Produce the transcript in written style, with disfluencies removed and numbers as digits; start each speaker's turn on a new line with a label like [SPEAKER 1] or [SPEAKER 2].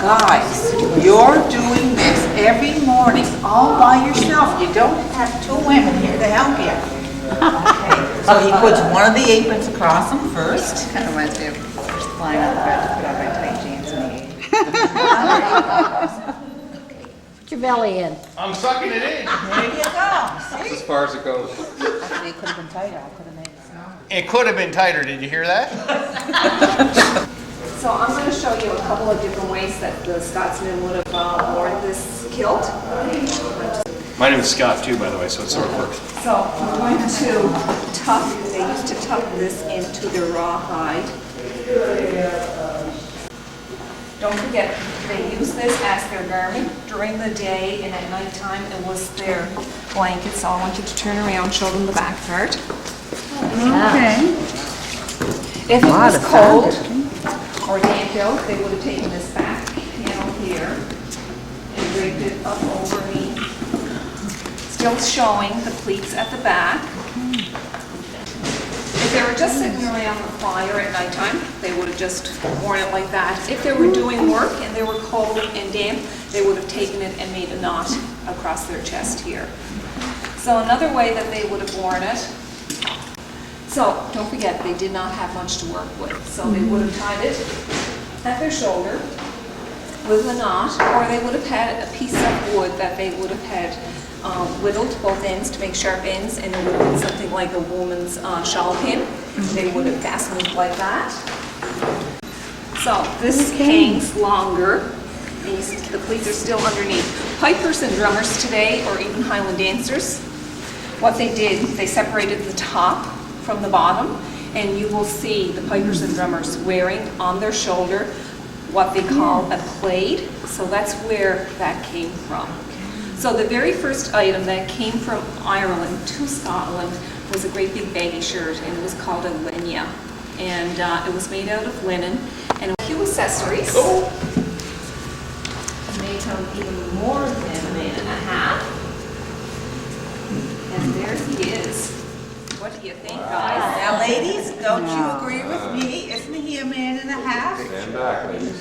[SPEAKER 1] Guys, you're doing this every morning all by yourself. You don't have two women here to help you. Okay, so he puts one of the aprons across him first.
[SPEAKER 2] Kind of reminds me of first flying out of bed to put on my tight jeans in the 80s.
[SPEAKER 3] Put your belly in.
[SPEAKER 4] I'm sucking it in.
[SPEAKER 1] There you go.
[SPEAKER 5] That's as far as it goes.
[SPEAKER 1] Actually, it could have been tighter. I could have made it smaller.
[SPEAKER 4] It could have been tighter, did you hear that?
[SPEAKER 6] So I'm going to show you a couple of different ways that the Scotsman would have worn this kilt.
[SPEAKER 4] My name is Scott too, by the way, so it sort of works.
[SPEAKER 6] So we're going to tuck, they used to tuck this into the rawhide. Don't forget, they use this as their garment during the day, and at nighttime it was their blanket. So I want you to turn around, show them the back part.
[SPEAKER 2] Okay.
[SPEAKER 6] If it was cold or damp out, they would have taken this back panel here and draped it up over me. Still showing the pleats at the back. If they were just sitting around the fire at nighttime, they would have just worn it like that. If they were doing work and they were cold and damp, they would have taken it and made a knot across their chest here. So another way that they would have worn it. So don't forget, they did not have much to work with. So they would have tied it at their shoulder with a knot, or they would have had a piece of wood that they would have had whittled both ends to make sharp ends, and it would have been something like a woman's shawl pin. They would have fastened it like that. So this hangs longer. The pleats are still underneath. Pipers and drummers today, or even Highland dancers, what they did, they separated the top from the bottom, and you will see the pipers and drummers wearing on their shoulder what they call a plaid. So that's where that came from. So the very first item that came from Ireland to Scotland was a great big baggy shirt, and it was called a linnea. And it was made out of linen, and a few accessories. Made him even more than a man and a half. And there he is. What do you think, guys?
[SPEAKER 1] Now, ladies, don't you agree with me? Isn't he a man and a half?
[SPEAKER 5] Stand back, ladies.